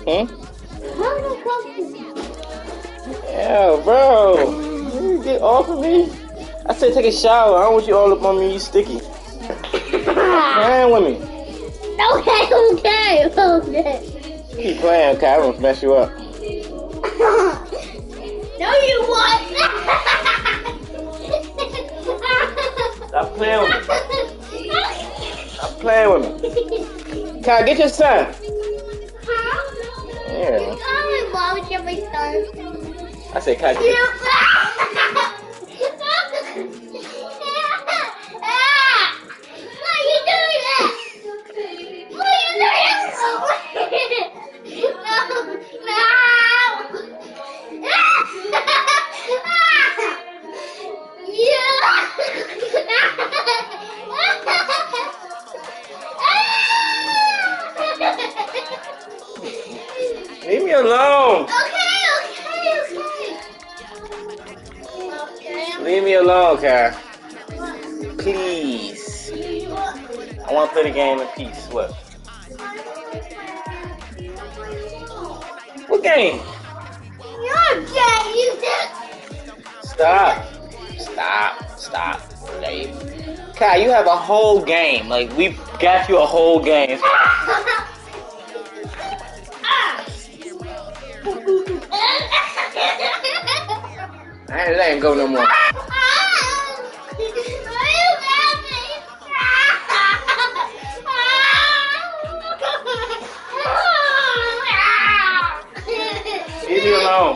Hmm? How many coffee? Yeah, bro. You get off of me. I said take a shower. I don't want you all up on me. You sticky. Playing with me. Okay. Keep playing, okay? I'm gonna mess you up. No, you won't. Stop playing with me. Stop playing with me. Can I get your son? Yeah. Mom, get my son. I said, can I get your Why are you doing that? Why are you doing that? Leave me alone. Okay. Leave me alone, Kai. Please. I want to play the game in peace. What? What game? You're gay, you did. Stop. Dave. Kai, you have a whole game. Like, we got you a whole game. I ain't go no more. Leave me alone.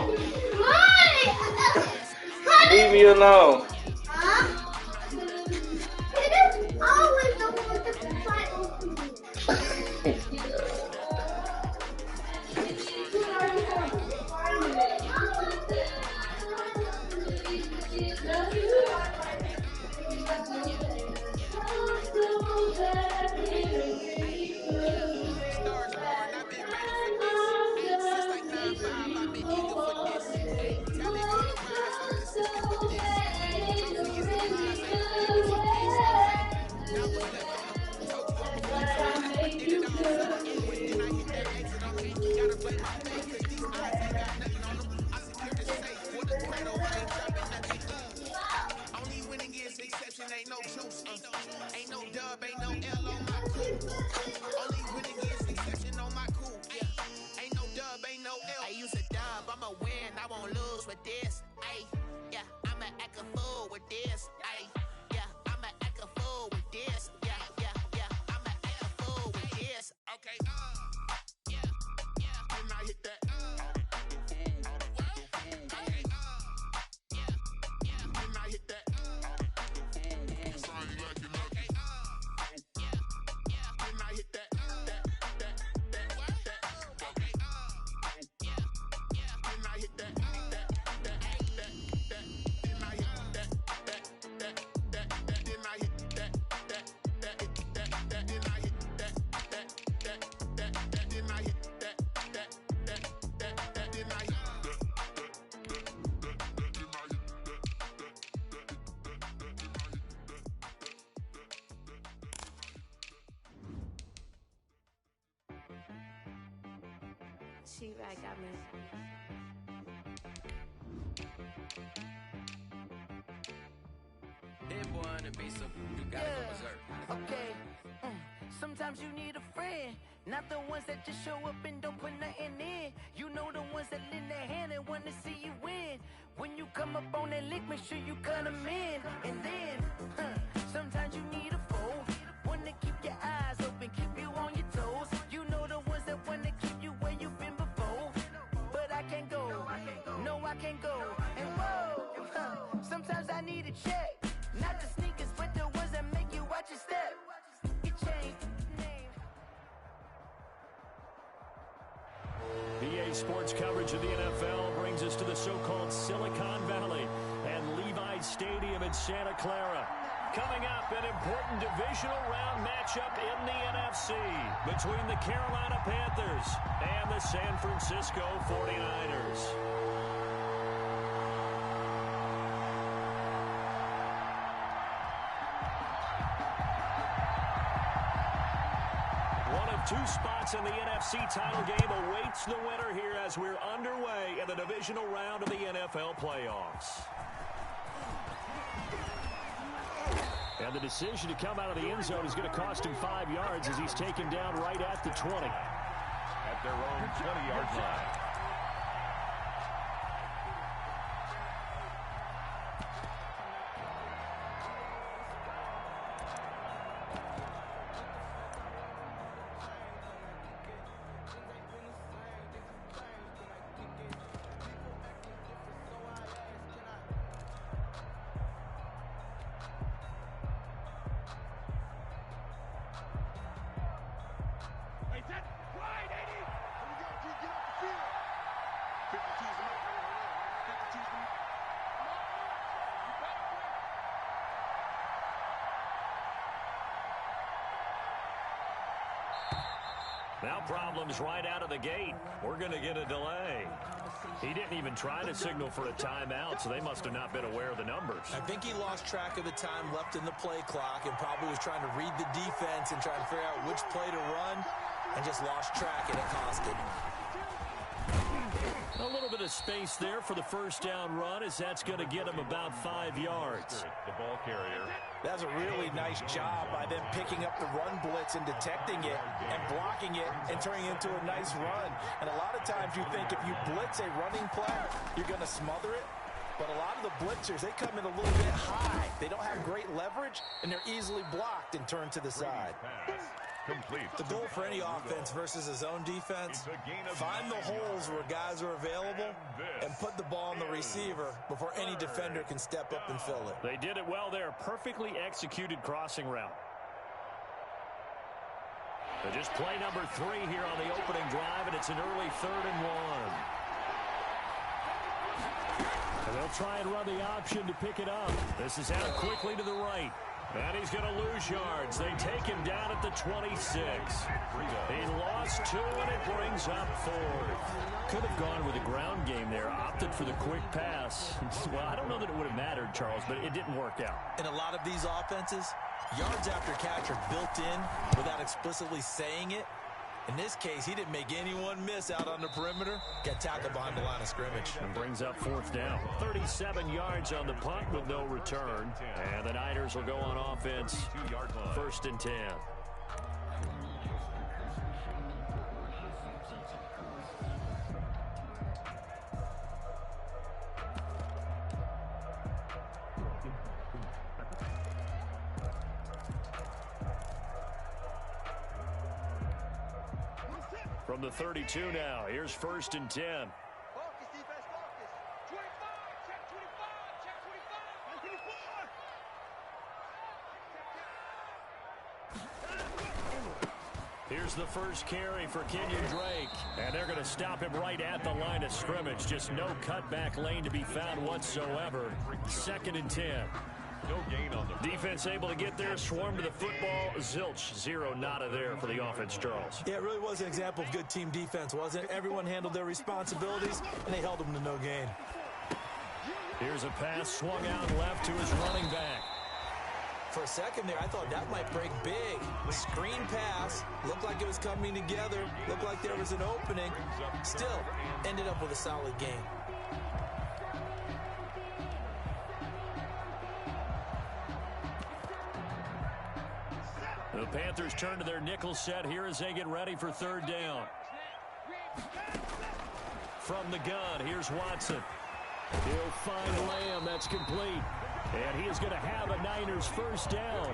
Leave me alone. She-Rag got me. Hit boy on the beat, so you gotta go berserk. Okay. Sometimes you need a friend, not the ones that just show up and don't put nothing in. You know the ones that lend their hand and want to see you win. When you come up on that lick, make sure you cut them in. And then, sometimes you need a foe, one to keep your eyes open, keep you on your toes. You know the ones that want to keep you where you've been before. But I can't go, no I can't go. And whoa, sometimes I need a check. Not the sneakers, but the ones that make you watch your step. You change name. EA Sports coverage of the NFL brings us to the so-called Silicon Valley and Levi Stadium in Santa Clara. Coming up, an important divisional round matchup in the NFC between the Carolina Panthers and the San Francisco 49ers. One of 2 spots in the NFC title game awaits the winner here as we're underway in the divisional round of the NFL playoffs. And the decision to come out of the end zone is going to cost him 5 yards as he's taken down right at the 20. At their own 20-yard line. Now problems right out of the gate. We're going to get a delay. He didn't even try to signal for a timeout, so they must have not been aware of the numbers. I think he lost track of the time left in the play clock and probably was trying to read the defense and trying to figure out which play to run and just lost track, and it cost him. A little bit of space there for the first down run as that's going to get him about 5 yards. The ball carrier. That's a really nice job by them picking up the run blitz and detecting it and blocking it and turning it into a nice run. And a lot of times you think if you blitz a running play, you're going to smother it. But a lot of the blitzers, they come in a little bit high. They don't have great leverage, and they're easily blocked and turned to the side. Complete. The goal for any offense versus a zone defense, find the holes where guys are available and put the ball on the receiver before any defender can step up and fill it. They did it well there. Perfectly executed crossing route. But just play number 3 here on the opening drive, and it's an early 3rd and 1. And they'll try and run the option to pick it up. This is out quickly to the right. And he's going to lose yards. They take him down at the 26. He lost 2, and it brings up 4th. Could have gone with a ground game there. Opted for the quick pass. Well, I don't know that it would have mattered, Charles, but it didn't work out. In a lot of these offenses, yards after catch are built in without explicitly saying it. In this case, he didn't make anyone miss out on the perimeter. Got tackled behind the line of scrimmage. And brings up 4th down. 37 yards on the punt with no return. And the Niners will go on offense. 1st and 10. From the 32 now, here's 1st and 10. Focus, defense, focus. 25, check 25, check 25, 24. Here's the first carry for Kenyon Drake. And they're going to stop him right at the line of scrimmage. Just no cutback lane to be found whatsoever. 2nd and 10. No gain on the defense able to get there, swarm to the football. Zilch, 0 nada there for the offense, Charles. Yeah, it really was an example of good team defense, wasn't it? Everyone handled their responsibilities, and they held them to no gain. Here's a pass swung out left to his running back. For a second there, I thought that might break big. Screen pass, looked like it was coming together, looked like there was an opening. Still, ended up with a solid game. The Panthers turn to their nickel set here as they get ready for 3rd down. From the gun, here's Watson. He'll find Lamb. That's complete. And he is going to have a Niners 1st down.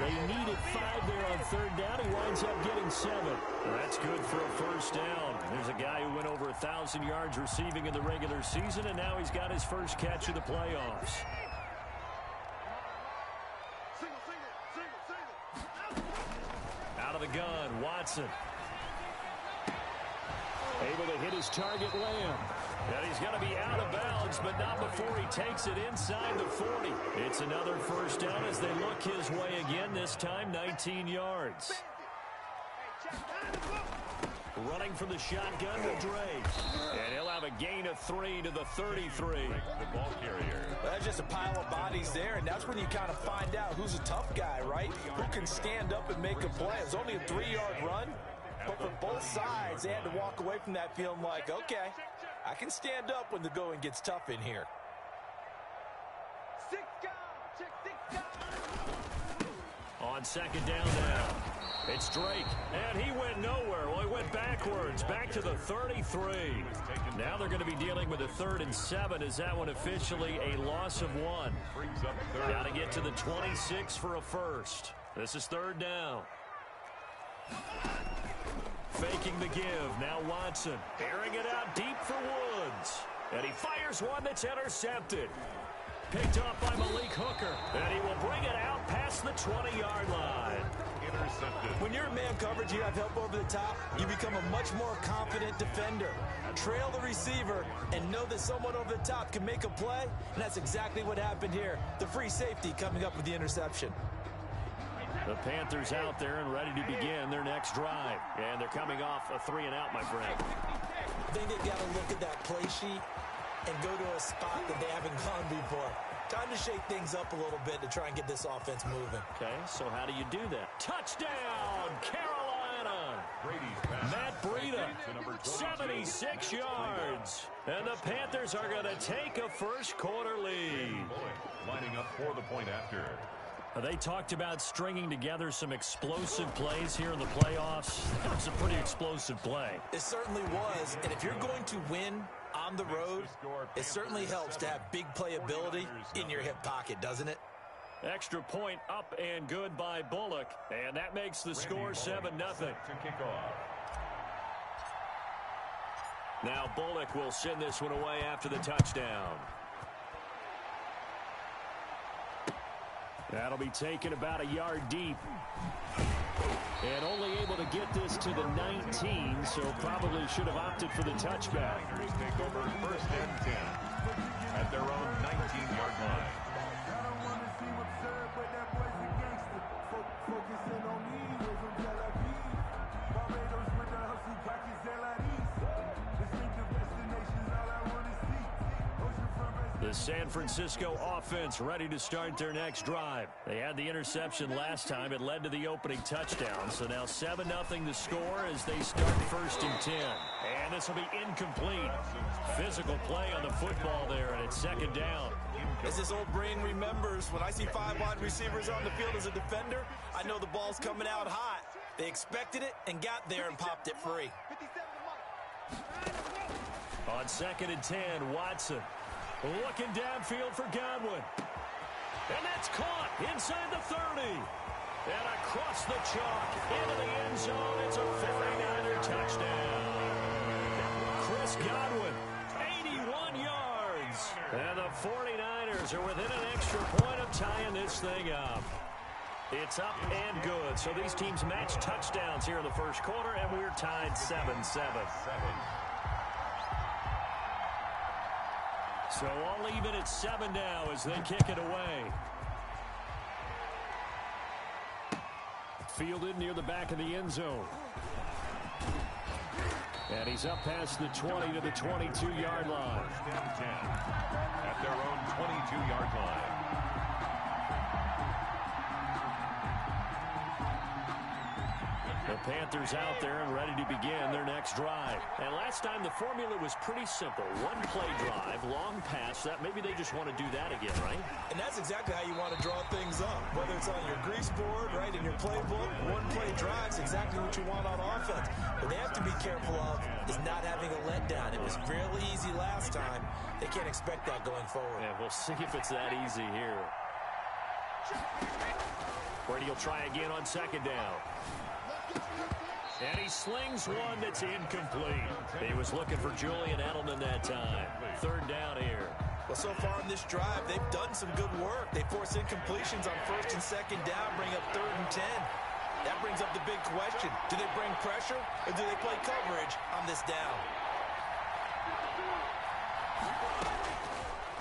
They needed 5 there on 3rd down. He winds up getting 7. That's good for a 1st down. There's a guy who went over 1,000 yards receiving in the regular season, and now he's got his first catch of the playoffs. Out of the gun, Watson. Able to hit his target, Lamb. And he's going to be out of bounds, but not before he takes it inside the 40. It's another 1st down as they look his way again, this time 19 yards. Running from the shotgun with Drake. And he'll have a gain of 3 to the 33. The ball carrier. Well, that's just a pile of bodies there, and that's when you kind of find out who's a tough guy, right? Who can stand up and make a play. It's only a 3-yard run, both sides, they had to walk away from that feeling like, okay, I can stand up when the going gets tough in here. 6 down. Check 6 down. On second down now, it's Drake, and he went nowhere. Well, he went backwards, back to the 33. Now they're going to be dealing with a 3rd and 7. Is that one officially a loss of 1? Got to get to the 26 for a first. This is 3rd down. Faking the give. Now Watson airing it out deep for Woods. And he fires one that's intercepted. Picked off by Malik Hooker. And he will bring it out past the 20-yard line. Intercepted. When you're in man coverage, you have help over the top, you become a much more confident defender. Trail the receiver and know that someone over the top can make a play, and that's exactly what happened here. The free safety coming up with the interception. The Panthers out there and ready to begin their next drive. And they're coming off a 3-and-out, my friend. I think they've got to look at that play sheet and go to a spot that they haven't gone before. Time to shake things up a little bit to try and get this offense moving. Okay, so how do you do that? Touchdown, Carolina! Matt Breida, 76 yards. And the Panthers are going to take a first-quarter lead. Lining up for the point after. They talked about stringing together some explosive plays here in the playoffs. That was a pretty explosive play. It certainly was, and if you're going to win on the road, it certainly helps to have big playability in your hip pocket, doesn't it? Extra point up and good by Bullock, and that makes the score 7-0. Now Bullock will send this one away after the touchdown. That'll be taken about a yard deep. And only able to get this to the 19, so probably should have opted for the touchback. Take over 1st and 10 at their own 19-yard line. The San Francisco offense ready to start their next drive. They had the interception last time. It led to the opening touchdown. So now 7-0 the score as they start 1st and 10. And this will be incomplete. Physical play on the football there, and it's 2nd down. As this old brain remembers, when I see 5 wide receivers on the field as a defender, I know the ball's coming out hot. They expected it and got there and popped it free. On 2nd and 10, Watson. Looking downfield for Godwin. And that's caught inside the 30. And across the chalk into the end zone. It's a 49er touchdown. Chris Godwin, 81 yards. And the 49ers are within an extra point of tying this thing up. It's up and good. So these teams match touchdowns here in the first quarter, and we're tied 7-7. So all even at 7 now as they kick it away. Fielded near the back of the end zone. And he's up past the 20 to the 22-yard line. At their own 22-yard line. The Panthers out there and ready to begin their next drive. And last time the formula was pretty simple. One play drive, long pass. That maybe they just want to do that again, right? And that's exactly how you want to draw things up. Whether it's on your grease board, right, in your playbook, one play drive's exactly what you want on offense. What they have to be careful of is not having a letdown. It was fairly easy last time. They can't expect that going forward. Yeah, we'll see if it's that easy here. Brady will try again on 2nd down. And he slings one that's incomplete. He was looking for Julian Edelman that time. 3rd down here. Well, so far in this drive, they've done some good work. They force incompletions on 1st and 2nd down, bring up 3rd and 10. That brings up the big question. Do they bring pressure or do they play coverage on this down?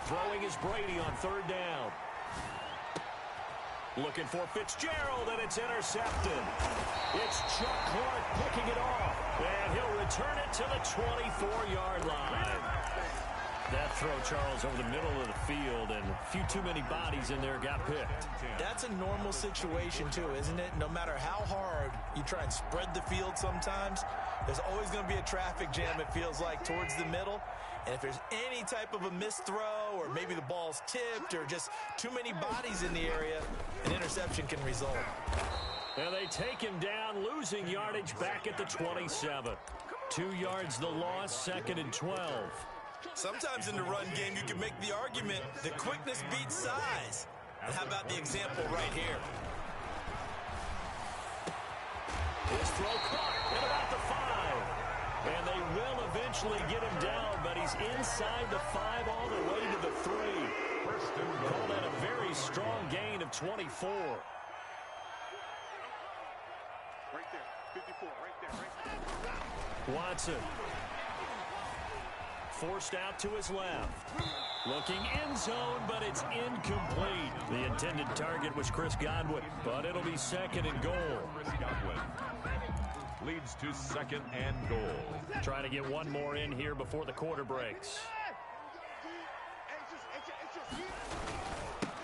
Throwing is Brady on 3rd down. Looking for Fitzgerald, and it's intercepted. It's Chuck Clark picking it off, and he'll return it to the 24-yard line. That throw, Charles, over the middle of the field, and a few too many bodies in there got picked. That's a normal situation, too, isn't it? No matter how hard you try and spread the field sometimes, There's always going to be a traffic jam, it feels like, towards the middle. And if there's any type of a missed throw or maybe the ball's tipped or just too many bodies in the area, an interception can result. And they take him down, losing yardage back at the 27. 2 yards the loss, 2nd and 12. Sometimes in the run game, you can make the argument that quickness beats size. And how about the example right here? His throw caught at about the 5. And they will eventually get him down, but he's inside the 5 all the way to the 3. Call that a very strong gain of 24. Right there, 54, right there. Watson. Forced out to his left. Looking end zone, but it's incomplete. The intended target was Chris Godwin, but it'll be 2nd and goal. Chris Godwin leads to 2nd and goal. Trying to get one more in here before the quarter breaks.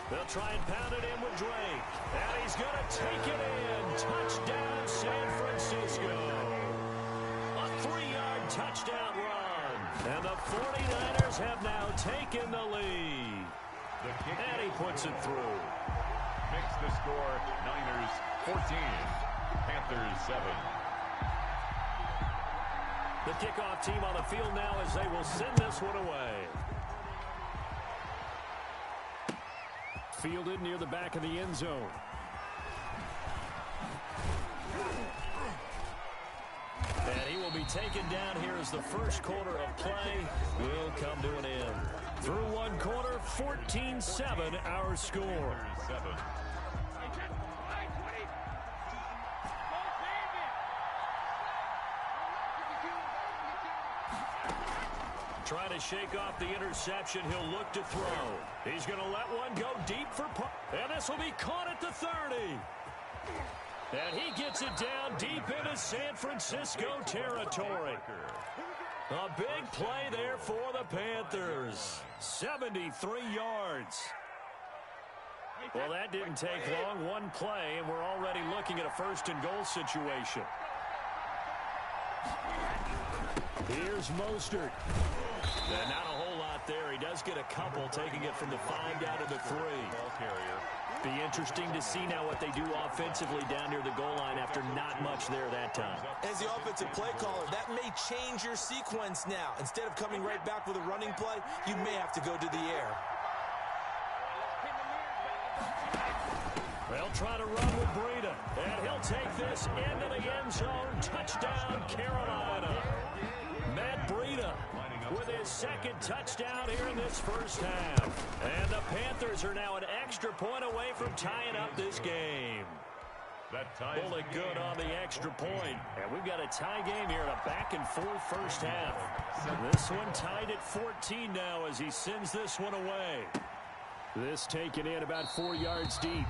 They'll try and pound it in with Drake. And he's going to take it in. Touchdown, San Francisco. A 3-yard touchdown run. And the 49ers have now taken the lead. And he puts it through. Makes the score Niners 14, Panthers 7. The kickoff team on the field now as they will send this one away. Fielded near the back of the end zone. And he will be taken down here as the first quarter of play will come to an end. Through one quarter, 14-7 our score. 7. Trying to shake off the interception. He'll look to throw. He's going to let one go deep for and this will be caught at the 30. And he gets it down deep into San Francisco territory. A big play there for the Panthers. 73 yards. Well, that didn't take long. One play, and we're already looking at a 1st and goal situation. Here's Mostert. And not a whole lot there. He does get a couple, taking it from the 5 down to the 3. Ball carrier. Be interesting to see now what they do offensively down near the goal line after not much there that time. As the offensive play caller, that may change your sequence now. Instead of coming right back with a running play, you may have to go to the air. They'll try to run with Breida, and he'll take this into the end zone. Touchdown, Carolina. Matt Breida with his 2nd touchdown here in this first half. And the Panthers are now an extra point away from tying up this game. That ties Pull it good on the extra point. And we've got a tie game here in a back-and-forth first half. This one tied at 14 now as he sends this one away. This taken in about 4 yards deep.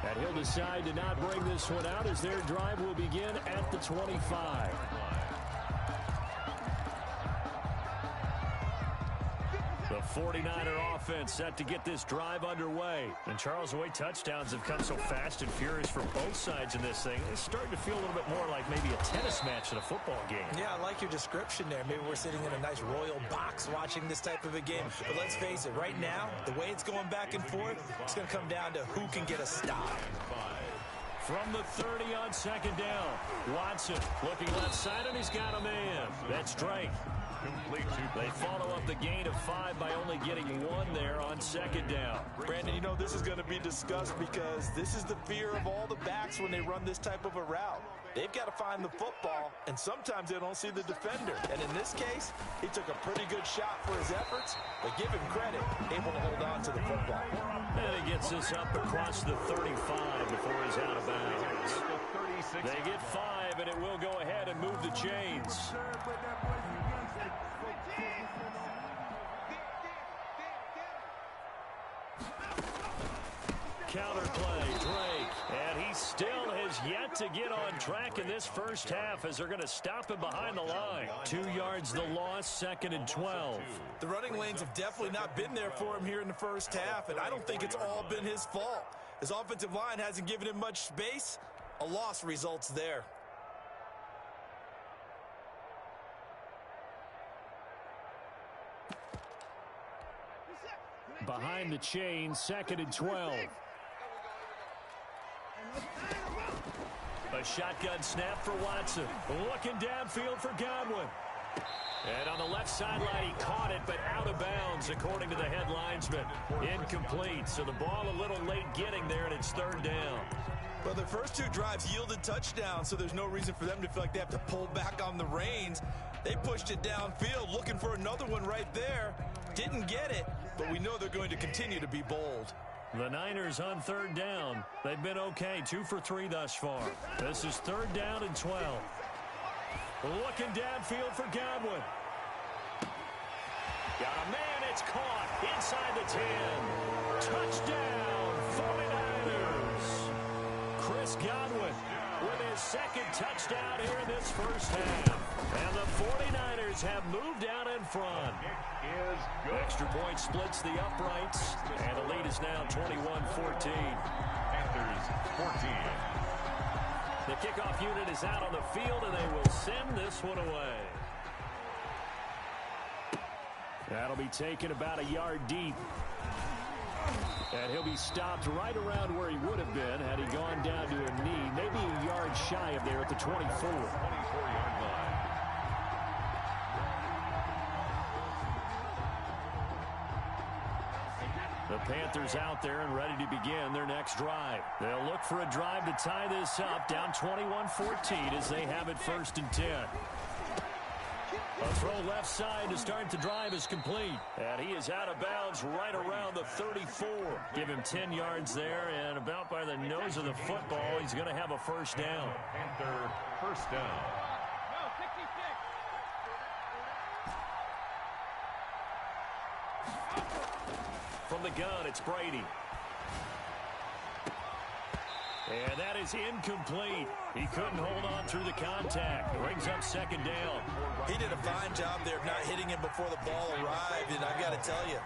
And he'll decide to not bring this one out as their drive will begin at the 25. The 49er offense set to get this drive underway. And Charles, the way touchdowns have come so fast and furious for both sides in this thing, it's starting to feel a little bit more like maybe a tennis match than a football game. Yeah, I like your description there. Maybe we're sitting in a nice royal box watching this type of a game. But let's face it, right now, the way it's going back and forth, it's going to come down to who can get a stop. From the 30 on 2nd down, Watson looking left side, and he's got a man. That's Drake. They follow up the gain of 5 by only getting 1 there on 2nd down. Brandon, you know this is going to be discussed because this is the fear of all the backs when they run this type of a route. They've got to find the football, and sometimes they don't see the defender. And in this case, he took a pretty good shot for his efforts, but give him credit, able to hold on to the football. And he gets this up across the 35 before he's out of bounds. They get 5, and it will go ahead and move the chains. Counterplay, Drake, and he still has yet to get on track in this first half as they're going to stop him behind the line. 2 yards the loss, 2nd and 12. The running lanes have definitely not been there for him here in the first half, and I don't think it's all been his fault. His offensive line hasn't given him much space. A loss results there. behind the chain, 2nd and 12. A shotgun snap for Watson. Looking downfield for Godwin. And on the left sideline, he caught it, but out of bounds, according to the head linesman. Incomplete, so the ball a little late getting there, and it's 3rd down. Well, the first 2 drives yielded touchdowns, so there's no reason for them to feel like they have to pull back on the reins. They pushed it downfield, looking for another one right there. Didn't get it, but we know they're going to continue to be bold. The Niners on 3rd down. They've been okay, 2 for 3 thus far. This is 3rd down and 12. Looking downfield for Godwin. Got a man, it's caught inside the 10. Touchdown, 49ers. Chris Godwin with his 2nd touchdown here in this first half. And the 49ers have moved out in front. Extra point splits the uprights, and the lead is now 21-14. Panthers 14. The kickoff unit is out on the field, and they will send this one away. That'll be taken about a yard deep. And he'll be stopped right around where he would have been had he gone down to a knee, maybe a yard shy of there at the 24. 24-yard line. The Panthers out there and ready to begin their next drive. They'll look for a drive to tie this up, down 21-14 as they have it 1st and 10. A throw left side to start the drive is complete. And he is out of bounds right around the 34. Give him 10 yards there, and about by the nose of the football, he's going to have a 1st down. Panther first down. From the gun, it's Brady. And that is incomplete. He couldn't hold on through the contact. Brings up 2nd down. He did a fine job there of not hitting him before the ball arrived, and I've got to tell you,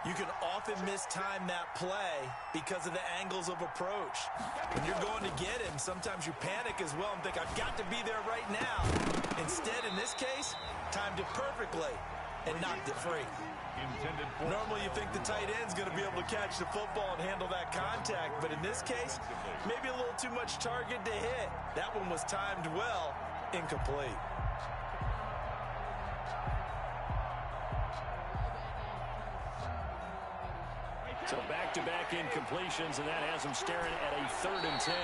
you can often mistime that play because of the angles of approach. When you're going to get him, sometimes you panic as well and think, I've got to be there right now. Instead, in this case, timed it perfectly and knocked it free. Normally you think the tight end's going to be able to catch the football and handle that contact, but in this case, maybe a little too much target to hit. That one was timed well, incomplete. So back-to-back incompletions, and that has them staring at a 3rd and 10.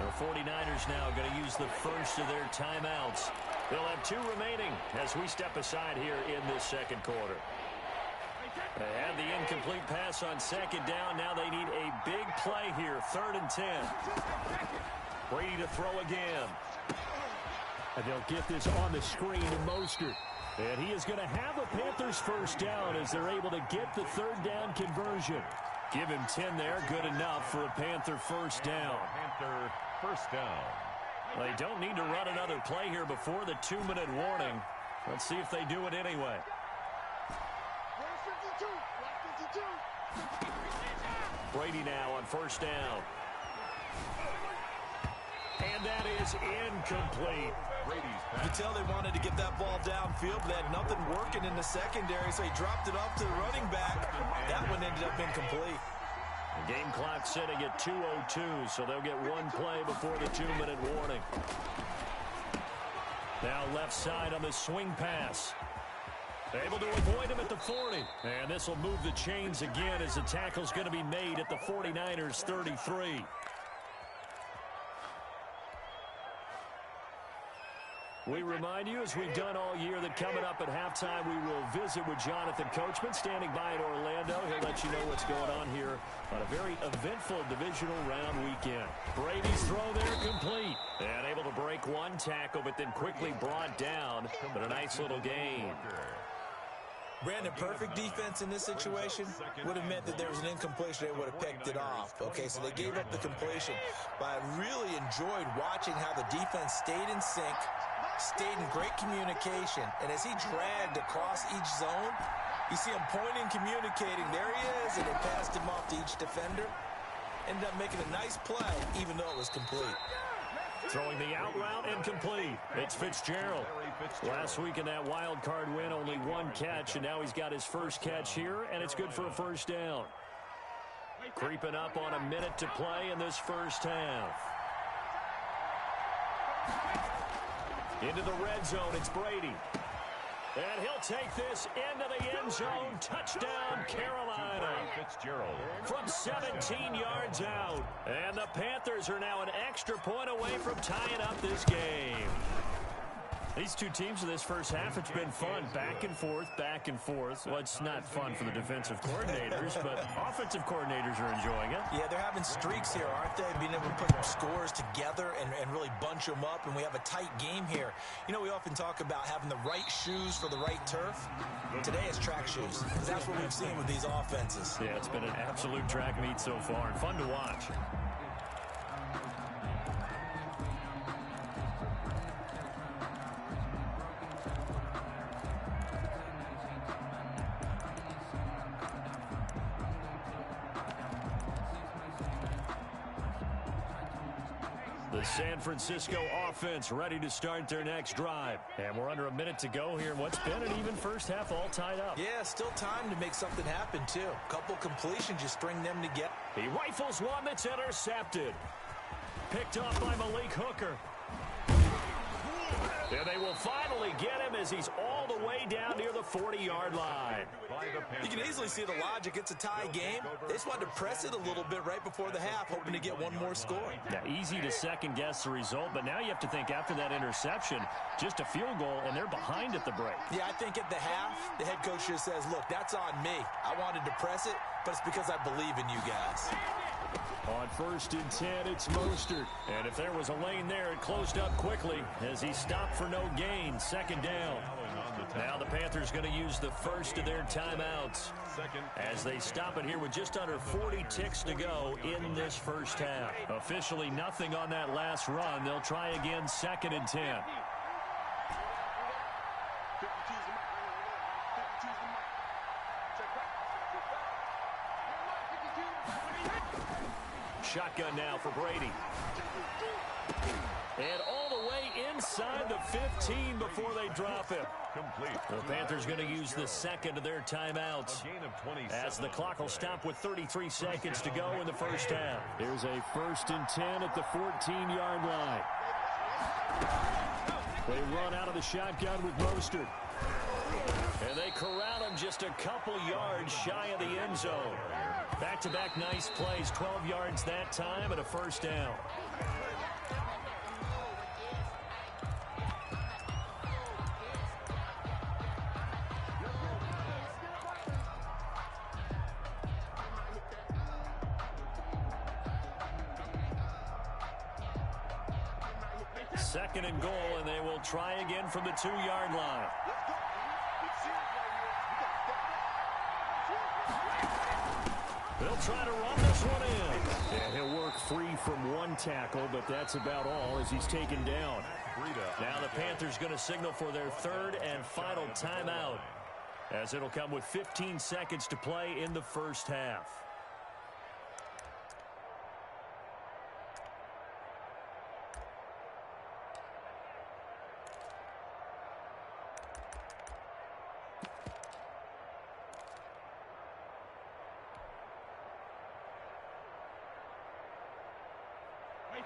The 49ers now going to use the first of their timeouts. They'll have 2 remaining as we step aside here in this 2nd quarter. They had the incomplete pass on 2nd down. Now they need a big play here, 3rd and 10. Brady to throw again. And they'll get this on the screen to Mostert. And he is going to have a Panthers 1st down as they're able to get the 3rd down conversion. Give him 10 there, good enough for a Panther 1st down. Panther first down. They don't need to run another play here before the 2-minute warning. Let's see if they do it anyway. Brady now on 1st down. And that is incomplete. You can tell they wanted to get that ball downfield, but they had nothing working in the secondary, so he dropped it off to the running back. That one ended up incomplete. The game clock sitting at 2:02, so they'll get 1 play before the 2-minute warning. Now left side on the swing pass. Able to avoid him at the 40. And this will move the chains again as the tackle's going to be made at the 49ers 33. We remind you, as we've done all year, that coming up at halftime, we will visit with Jonathan Coachman, standing by in Orlando. He'll let you know what's going on here on a very eventful divisional round weekend. Brady's throw there complete. And able to break 1 tackle, but then quickly brought down. But a nice little gain. Brandon, perfect defense in this situation would have meant that there was an incompletion. They would have picked it off. Okay, so they gave up the completion. But I really enjoyed watching how the defense stayed in sync, stayed in great communication. And as he dragged across each zone, you see him pointing, communicating. There he is, and they passed him off to each defender. Ended up making a nice play, even though it was complete. Throwing the out route incomplete. It's Fitzgerald. Last week in that wild card win, only one catch, and now he's got his first catch here, and it's good for a first down. Creeping up on a minute to play in this first half. Into the red zone, it's Brady. And he'll take this into the end zone. Touchdown, Carolina. Fitzgerald. From 17 yards out. And the Panthers are now an extra point away from tying up this game. These two teams in this first half, it's been fun. Back and forth, back and forth. Well, it's not fun for the defensive coordinators, but offensive coordinators are enjoying it. Yeah, they're having streaks here, aren't they? Being able to put scores together and really bunch them up, and we have a tight game here. You know, we often talk about having the right shoes for the right turf. Today it's track shoes, because that's what we've seen with these offenses. Yeah, it's been an absolute track meet so far, and fun to watch. The San Francisco offense ready to start their next drive. And we're under a minute to go here. What's been an even first half all tied up. Yeah, still time to make something happen, too. A couple completions, you string them together. He rifles one that's intercepted. Picked off by Malik Hooker. And they will finally get him as he's all the way down near the 40-yard line. You can easily see the logic. It's a tie game. They just wanted to press it a little bit right before the half, hoping to get one more score. Yeah, easy to second-guess the result, but now you have to think after that interception, just a field goal, and they're behind at the break. Yeah, I think at the half, the head coach just says, look, that's on me. I wanted to press it, but it's because I believe in you guys. On 1st and 10, it's Mostert. And if there was a lane there, it closed up quickly as he stopped for no gain. Second down. Now the Panthers going to use the first of their timeouts as they stop it here with just under 40 ticks to go in this first half. Officially nothing on that last run. They'll try again 2nd and 10. Shotgun now for Brady. And all the way inside the 15 before they drop him. Complete. The Panthers going to use the second of their timeouts as the clock will stop with 33 seconds to go in the first half. Here's a 1st and 10 at the 14-yard line. They run out of the shotgun with Mostert. And they corral him just a couple yards shy of the end zone. Back-to-back nice plays, 12 yards that time and a first down. Second and goal, and they will try again from the 2-yard line. They'll try to run this one in. And he'll work free from one tackle, but that's about all as he's taken down. Now the Panthers going to signal for their third and final timeout as it'll come with 15 seconds to play in the first half.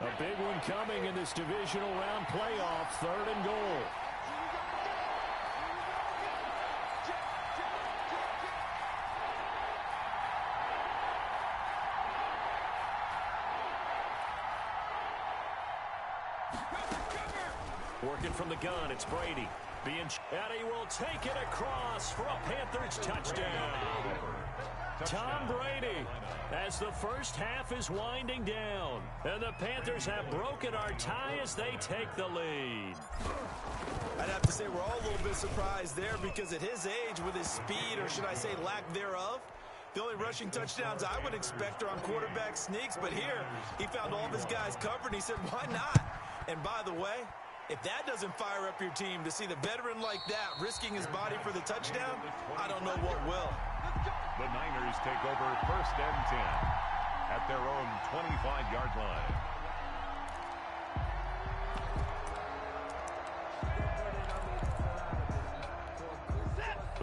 A big one coming in this divisional round playoff, 3rd and goal. Working from the gun, it's Brady. And he will take it across for a Panthers touchdown. Tom Brady, as the first half is winding down, and the Panthers have broken our tie as they take the lead. I'd have to say we're all a little bit surprised there because at his age, with his speed, or should I say lack thereof, the only rushing touchdowns I would expect are on quarterback sneaks, but here he found all of his guys covered, and he said, why not? And by the way, if that doesn't fire up your team to see the veteran like that risking his body for the touchdown, I don't know what will. The Niners take over 1st and 10 at their own 25-yard line.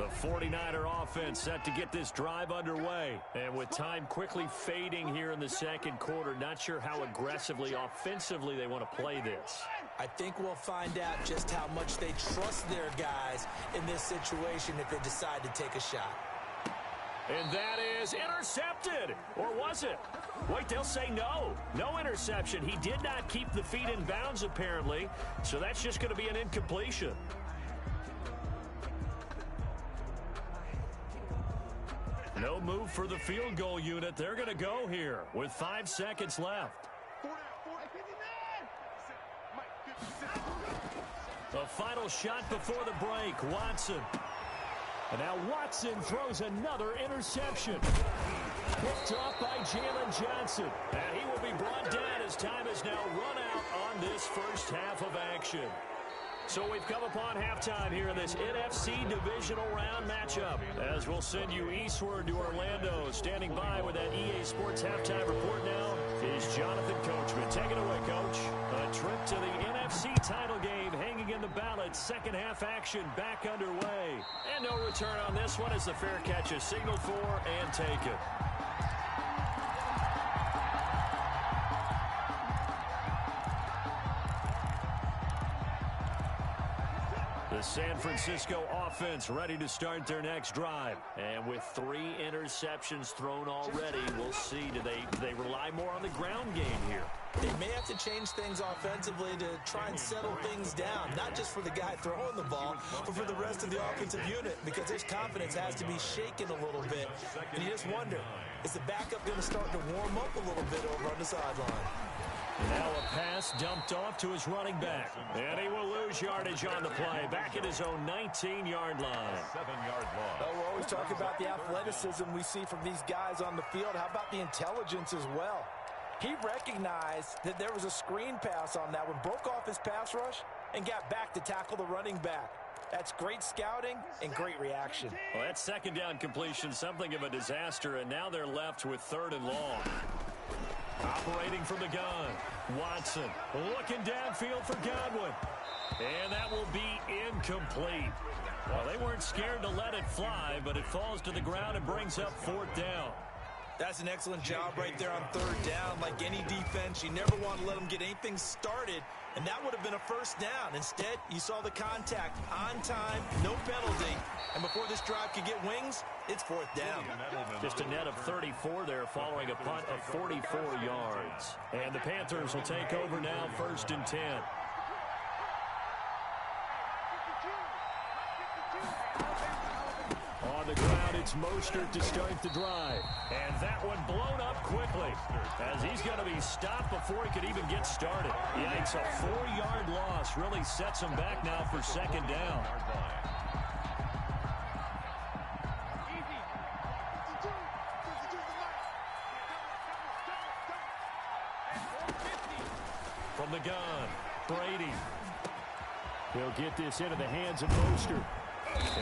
The 49er offense set to get this drive underway. And with time quickly fading here in the second quarter, not sure how aggressively, offensively they want to play this. I think we'll find out just how much they trust their guys in this situation if they decide to take a shot. And that is intercepted. Or was it? Wait, they'll say no. No interception. He did not keep the feet in bounds, apparently. So that's just going to be an incompletion. No move for the field goal unit. They're going to go here with 5 seconds left. The final shot before the break, Watson. And now Watson throws another interception. Picked off by Jalen Johnson. And he will be brought down as time has now run out on this first half of action. So we've come upon halftime here in this NFC Divisional Round matchup. As we'll send you eastward to Orlando. Standing by with that EA Sports Halftime Report now is Jonathan Coachman. Take it away, Coach. A trip to the NFC title game hanging in the balance. Second half action back underway. And no return on this one as the fair catch is signaled for and taken. The San Francisco offense ready to start their next drive. And with 3 interceptions thrown already, we'll see. Do they rely more on the ground game here? They may have to change things offensively to try and settle things down, not just for the guy throwing the ball, but for the rest of the offensive unit, because his confidence has to be shaken a little bit. And you just wonder, is the backup going to start to warm up a little bit over on the sideline? Now a pass dumped off to his running back. And he will lose yardage on the play. Back at his own 19-yard line. 7-yard loss. Well, we're always talking about the athleticism we see from these guys on the field. How about the intelligence as well? He recognized that there was a screen pass on that one, broke off his pass rush, and got back to tackle the running back. That's great scouting and great reaction. Well, that second down completion, something of a disaster, and now they're left with 3rd and long. Operating from the gun, Watson looking downfield for Godwin. And that will be incomplete. Well, they weren't scared to let it fly, but it falls to the ground and brings up 4th down. That's an excellent job right there on 3rd down. Like any defense, you never want to let them get anything started, and that would have been a 1st down. Instead, you saw the contact on time, no penalty, and before this drive could get wings, it's 4th down. Just a net of 34 there following a punt of 44 yards. And the Panthers will take over now, 1st and 10. On the ground, it's Mostert to start the drive. And that one blown up quickly as he's going to be stopped before he could even get started. Yikes, a 4-yard loss really sets him back now for 2nd down. From the gun, Brady. He'll get this into the hands of Mostert.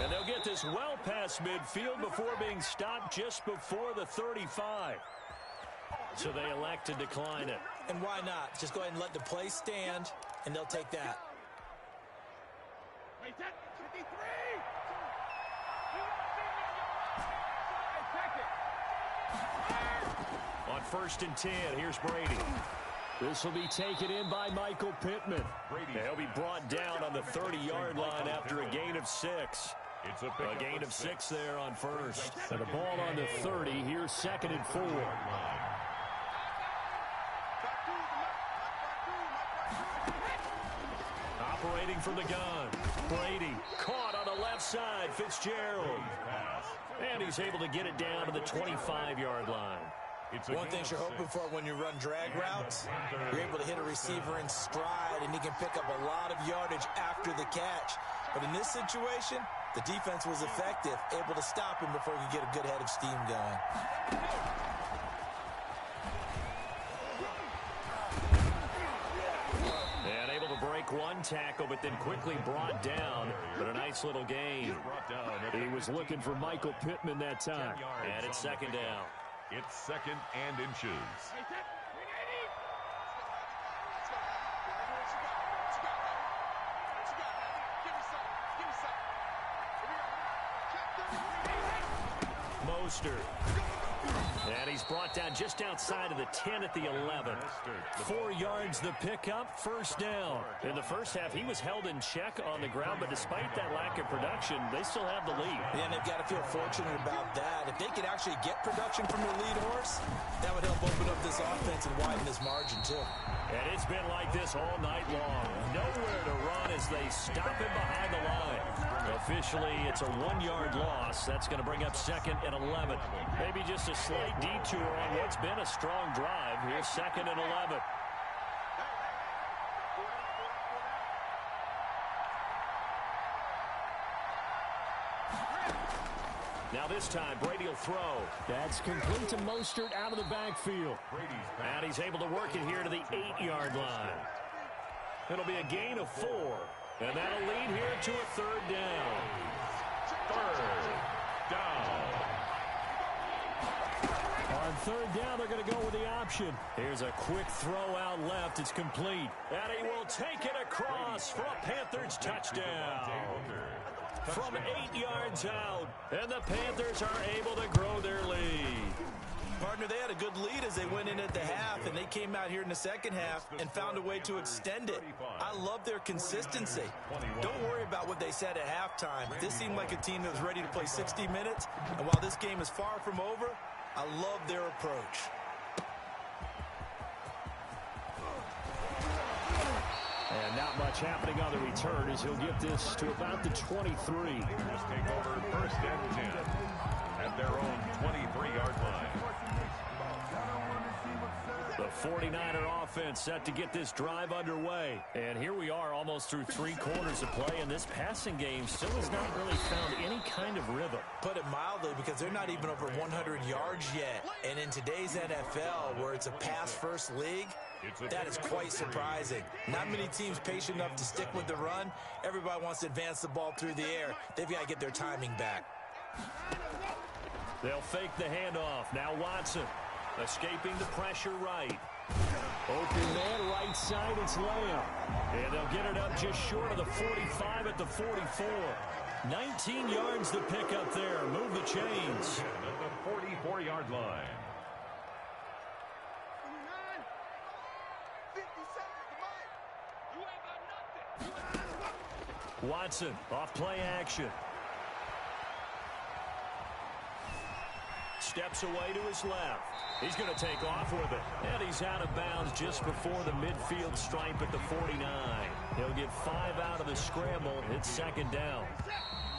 And they'll get this well past midfield before being stopped just before the 35. So they elect to decline it. And why not? Just go ahead and let the play stand, and they'll take that. On 1st and 10, here's Brady. This will be taken in by Michael Pittman. He'll be brought down on the 30-yard line after a gain of 6. A gain of 6 there on 1st. And the ball on the 30. Here's 2nd and 4. Operating from the gun. Brady caught on the left side. Fitzgerald. And he's able to get it down to the 25-yard line. One thing you're hoping for when you run drag routes, you're able to hit a receiver in stride, and he can pick up a lot of yardage after the catch. But in this situation, the defense was effective, able to stop him before he could get a good head of steam going. And able to break one tackle, but then quickly brought down. But a nice little gain. He was looking for Michael Pittman that time. And it's 2nd down. It's 2nd and inches. Mostert. And he's brought down just outside of the 10 at the 11. 4 yards the pickup, first down. In the first half, he was held in check on the ground, but despite that lack of production, they still have the lead. And they've got to feel fortunate about that. If they could actually get production from their lead horse, that would help open up this offense and widen this margin, too. And it's been like this all night long. Nowhere to run as they stop him behind the line. Officially, it's a 1-yard loss. That's going to bring up 2nd and 11. Maybe just a slight detour on what's been a strong drive. Here's 2nd and 11. Now this time, Brady will throw. That's complete to Mostert out of the backfield. And he's able to work it here to the 8-yard line. It'll be a gain of 4. And that'll lead here to a 3rd down. 3rd down. On 3rd down, they're going to go with the option. Here's a quick throw out left. It's complete. And he will take it across for a Panthers touchdown. From 8 yards out. And the Panthers are able to grow their lead. Partner, they had a good lead as they went in at the half, and they came out here in the second half and found a way to extend it. I love their consistency. Don't worry about what they said at halftime. This seemed like a team that was ready to play 60 minutes, and while this game is far from over, I love their approach. And not much happening on the return as he'll get this to about the 23. Take over 1st and 10 at their own 23-yard line. The 49er offense set to get this drive underway. And here we are almost through 3 quarters of play, and this passing game still has not really found any kind of rhythm. Put it mildly, because they're not even over 100 yards yet. And in today's NFL, where it's a pass-first league, that is quite surprising. Not many teams patient enough to stick with the run. Everybody wants to advance the ball through the air. They've got to get their timing back. They'll fake the handoff. Now Watson escaping the pressure right. Open man right side, it's Lamb. And they'll get it up just short of the 45 at the 44. 19 yards to pick up there. Move the chains. At the 44-yard line. 59, 57, come on. You ain't got nothing. Watson off play action. Steps away to his left. He's going to take off with it. And he's out of bounds just before the midfield stripe at the 49. He'll get 5 out of the scramble. It's 2nd down.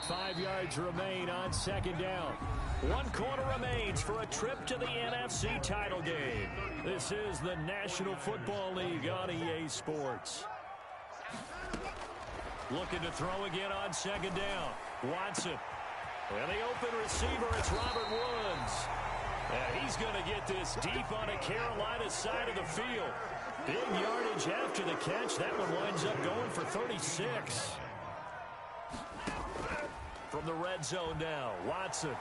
5 yards remain on 2nd down. 1 quarter remains for a trip to the NFC title game. This is the National Football League on EA Sports. Looking to throw again on 2nd down. Watson. And the open receiver, it's Robert Woods. And he's going to get this deep on a Carolina side of the field. Big yardage after the catch. That one winds up going for 36. From the red zone now, Watson.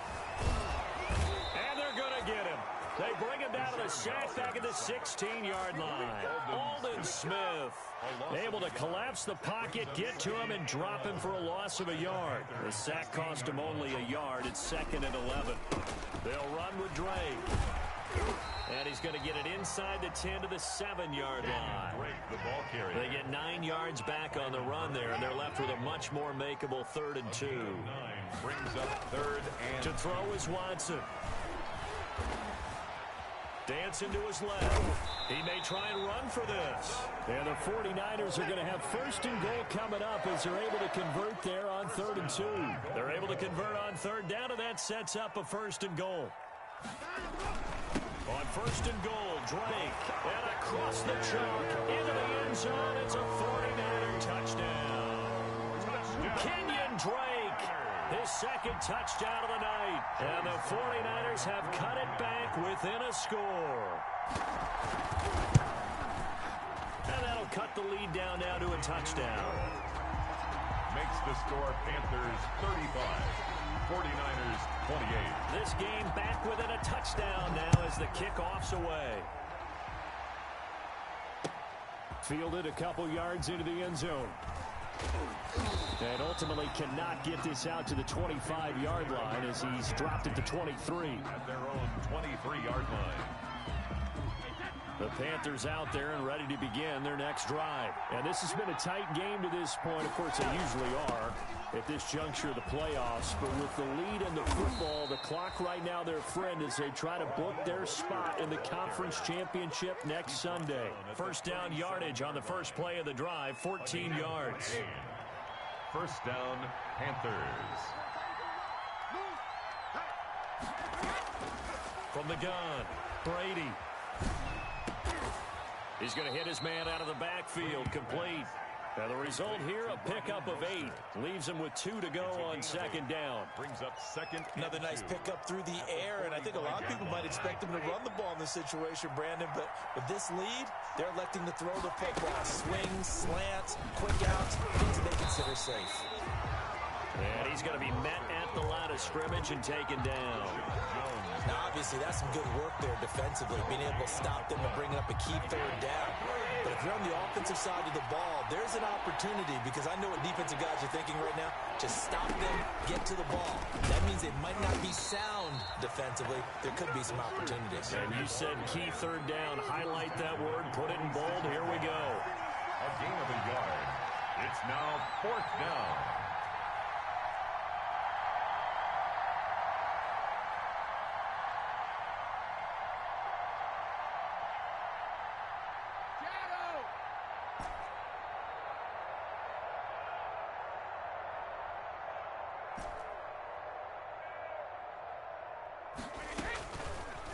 And they're going to get him. They bring him down to the sack back at the 16-yard line. Aldon Smith able to collapse the pocket, get to him, and drop him for a loss of a yard. The sack cost him only a yard. It's 2nd and 11. They'll run with Drake. And he's going to get it inside the 10 to the 7-yard line. They get 9 yards back on the run there, and they're left with a much more makeable 3rd and 2. Brings up 3rd and to throw is Watson. Dancing to his left. He may try and run for this. And the 49ers are going to have 1st and goal coming up as they're able to convert there on 3rd and 2. They're able to convert on 3rd down, and that sets up a 1st and goal. On 1st and goal, Drake. And across the chalk into the end zone. It's a 49er touchdown. Kenyon Drake. His 2nd touchdown of the night. And the 49ers have cut it back within a score. And that'll cut the lead down now to a touchdown. Makes the score Panthers 35, 49ers 28. This game back within a touchdown now as the kickoff's away. Fielded a couple yards into the end zone. And ultimately cannot get this out to the 25-yard line as he's dropped at the 23. At their own 23-yard line. The Panthers out there and ready to begin their next drive. And this has been a tight game to this point. Of course, they usually are at this juncture of the playoffs. But with the lead in the football, the clock right now their friend as they try to book their spot in the conference championship next Sunday. First down yardage on the first play of the drive, 14 yards. First down, Panthers. From the gun, Brady. He's going to hit his man out of the backfield, complete. Now the result here, a pickup of 8. Leaves him with 2 to go on second down. Brings up second. Another nice pickup through the air, and I think a lot of people might expect him to run the ball in this situation, Brandon, but with this lead, they're electing to throw the football. Swings, slants, quick outs, things that they consider safe. And he's going to be met at the line of scrimmage and taken down. Now, obviously, that's some good work there defensively, being able to stop them and bring up a key third down. But if you're on the offensive side of the ball, there's an opportunity, because I know what defensive guys are thinking right now. Just stop them, get to the ball. That means they might not be sound defensively. There could be some opportunities. And you said key third down. Highlight that word, put it in bold. Here we go. A gain of a yard. It's now fourth down.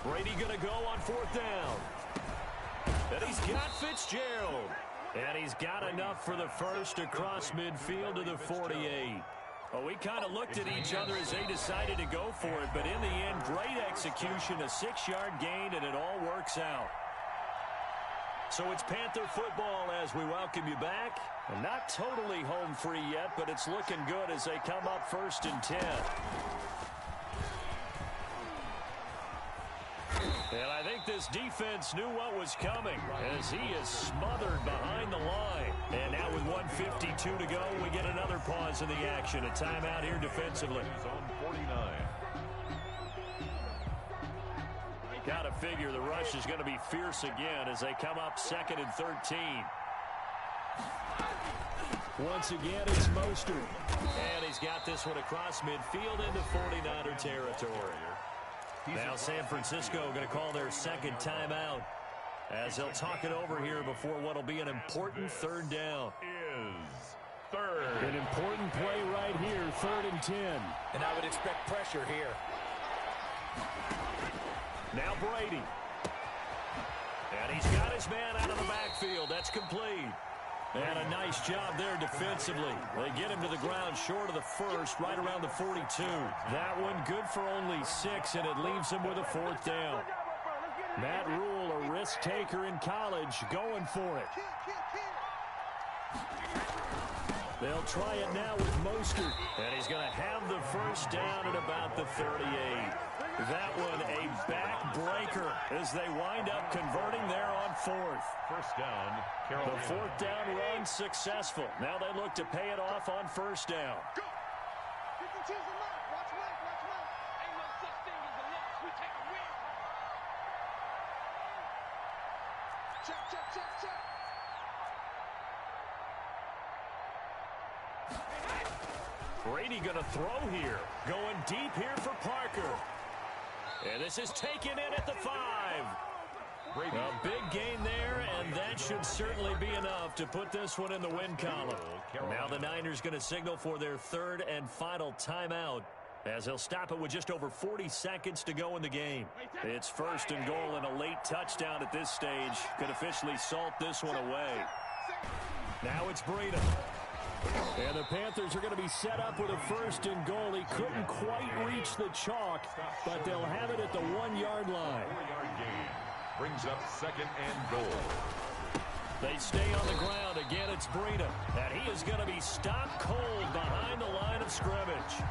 Brady going to go on fourth down. And he's got Fitzgerald. And he's got enough for the first across midfield to the 48. Well, we kind of looked at each other as they decided to go for it. But in the end, great execution, a 6-yard gain, and it all works out. So it's Panther football as we welcome you back. And not totally home free yet, but it's looking good as they come up first and 10. And I think this defense knew what was coming as he is smothered behind the line. And now with 1:52 to go, we get another pause in the action. A timeout here defensively. Zone 49. Got to figure the rush is going to be fierce again as they come up 2nd and 13. Once again, it's Mostert. And he's got this one across midfield into 49er territory. Now San Francisco going to call their second timeout as they'll talk it over here before what will be an important third down. Is third. An important play right here, 3rd and 10. And I would expect pressure here. Now Brady. And he's got his man out of the backfield. That's complete. And a nice job there defensively. They get him to the ground short of the first, right around the 42. That one good for only 6, and it leaves him with a 4th down. Matt Rule, a risk taker in college, going for it. They'll try it now with Mostert, and he's going to have the first down at about the 38. That one a backbreaker as they wind up converting there on 4th. First down, Carolina. The 4th down run successful. Now they look to pay it off on first down. Go! You can choose a mark. Watch left, watch left. Ain't no such thing as a loss. We take a win. Check, check, check, check. Brady going to throw here. Going deep here for Parker. And this is taken in at the 5. A big gain there, and that should certainly be enough to put this one in the win column. Now the Niners going to signal for their 3rd and final timeout as they'll stop it with just over 40 seconds to go in the game. It's 1st and goal, and a late touchdown at this stage could officially salt this one away. Now it's Breida. And the Panthers are going to be set up with a 1st and goal. He couldn't quite reach the chalk, but they'll have it at the 1-yard line. 4-yard gain. Brings up 2nd and goal. They stay on the ground. Again, it's Breida. And he is going to be stopped cold behind the line of scrimmage.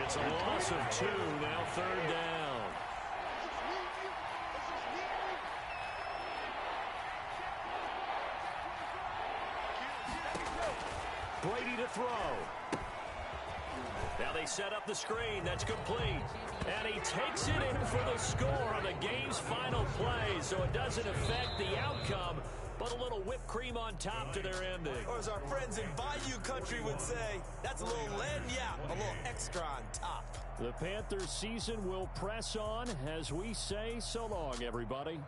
It's a loss of 2, now 3rd down. throw. Now they set up the screen. That's complete. And he takes it in for the score on the game's final play. So it doesn't affect the outcome, but a little whipped cream on top to their ending. Or as our friends in Bayou Country would say, that's a little lagniappe, a little extra on top. The Panthers season will press on as we say so long, everybody.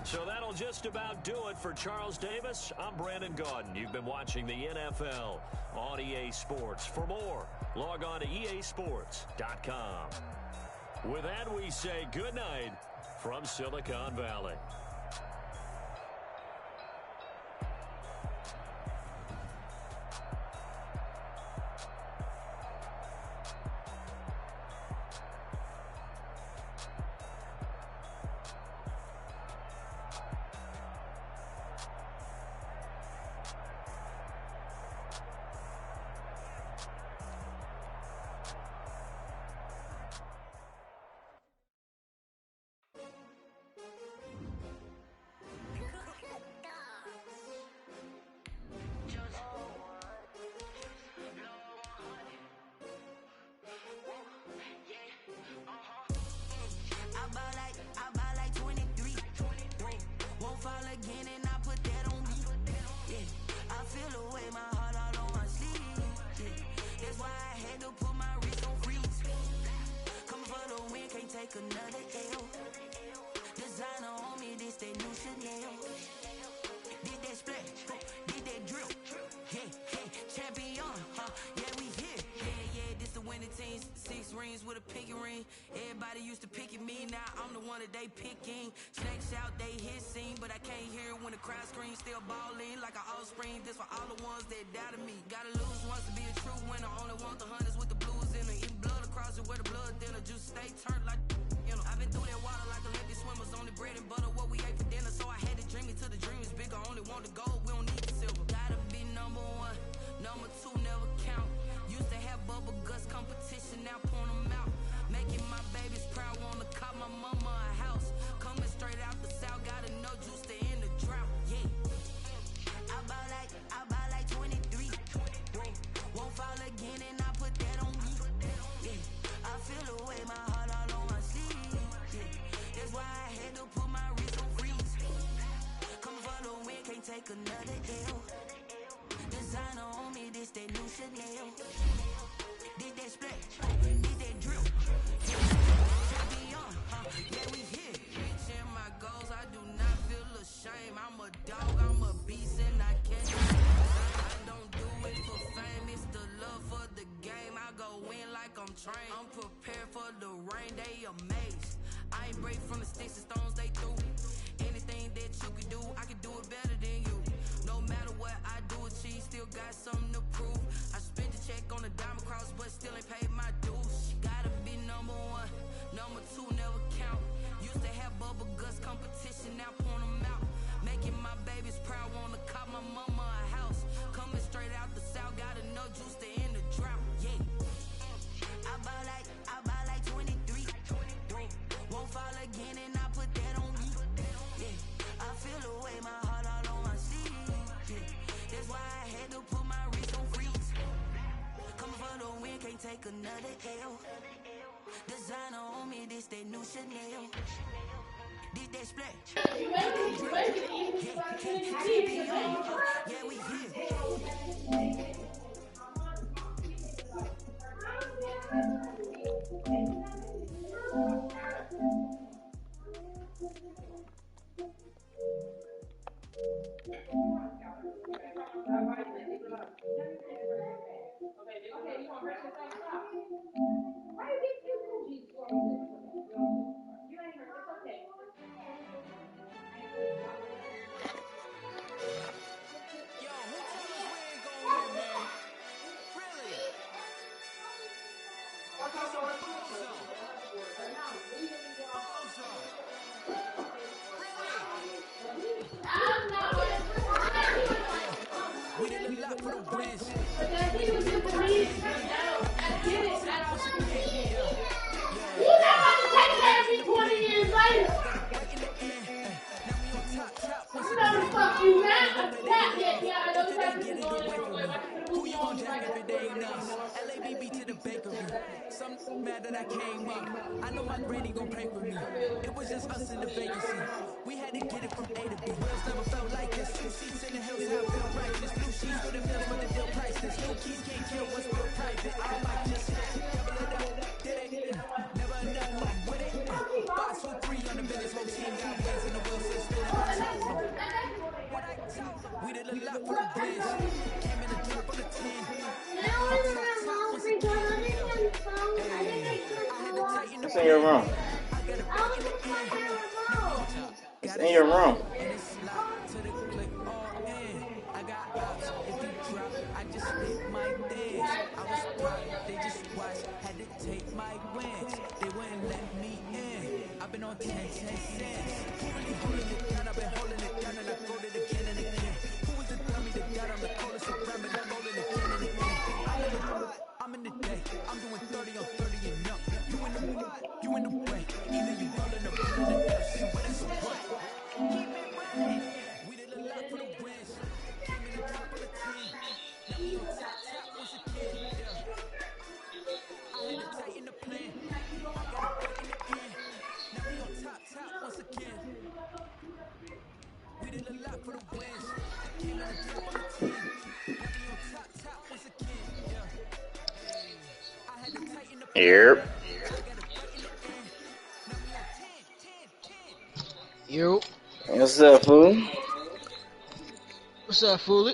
So that'll just about do it for Charles Davis. I'm Brandon Gaudin. You've been watching the NFL on EA Sports. For more, log on to easports.com. With that, we say good night from Silicon Valley. Another L. Designer on me, this that new Chanel. Did that splash, did that drill. Yeah, champion, yeah, we here. Yeah, this the winning team. 6 rings with a pinky ring. Everybody used to pick at me, now I'm the one that they picking. Snakes out, they hit scene, but I can't hear it when the crowd screams. Still balling like an offspring. This for all the ones that doubted me. Gotta lose once to be a true winner. Only want the hunters with the blues in it. Eat blood across it where the blood dinner. Just stay turned like, you know. I've been through that water like Olympic swimmers. Only bread and butter what we ate for dinner. So I had to dream it till the dream is bigger. Only want the gold, we don't need the silver. Gotta be number 1, number 2 never count. Used to have bubble guts competition, now point them out. Making my babies proud, wanna call my mama a house. Coming straight out the south, gotta know juice to end the drought. Yeah, I buy like 23. Won't fall again and I put that on me. Yeah, I feel the way, my heart all on my sleeve. Yeah, that's why I had to put my wrist on freeze. Come for the win, can't take another L. Designer on me, this that new Chanel. Did that splash, did that drill. Champion, yeah, we here. Reaching my goals, I do not feel ashamed. I'm a dog, I'm a beast, and I can't. I don't do it for fame, it's the love for the game. I go in like I'm trained. I'm prepared for the rain, they amazed. I ain't break from the sticks and stones they threw. Anything that you can do, I can do it better than you. No matter what I do, achieve, still got something to prove. I spent the check on the diamond cross, but still ain't paid my dues. Gotta be number 1, number 2 never count. Used to have bubble guts competition, now point them out. Making my babies proud, wanna call my mama a house. Coming straight out the south, gotta know juice to end the drought. Yeah, I buy like 23. Won't fall again and I put that on me. Yeah, I feel the way, my heart all on my sleeve. Yeah, that's why I had to put my wrist on freeze. Coming for the win, can't take another L. Designer on me, this that new Chanel. Did that splash? Did that drip? Yeah, we here. We did a lot for the wins. Mad that I came up. I know my granny gon' pray for me. It was just us in the vacancy. We had to get it from A to B. Wheels never felt like this. Two seats in the hills, how I feel righteous. New sheets for the meals, but the deal priceless. New keys can't kill what's real private. I might just double it up. Did it? Never enough. I'm with it. 5, 2, 3 on the village. Whole team got wins in the wheel, so it's feeling my top. What I tell? We did a lot for the bridge. Came in the drop on the 10. It's in your room. It's in your room. I got ups, if you drop, I just spit my dance. I was proud, they just watched, had to take my wins. They wouldn't let me in. I've been on 10 cents. Who really holding it down? I've been holding it down and I hold it again and again. Who was the dummy that got on the coldest around, but I'm rolling again and again. I'm in the day, I'm doing 30 on 30 and up. You in the mood, you in the way. Either you rolling or rolling the dust. What is the what? Keep it running. We did a lot for the wins. Came in the top of the team. Now we on top once again. Yeah. I had to tighten the plan. I got it right in the end. Now we on top once again. We did a lot for the wins. Came in the top of the team. Now we on top once again. Yeah. I had to tighten the plan. Yep. Yo, What's up, fool? what's up, fool?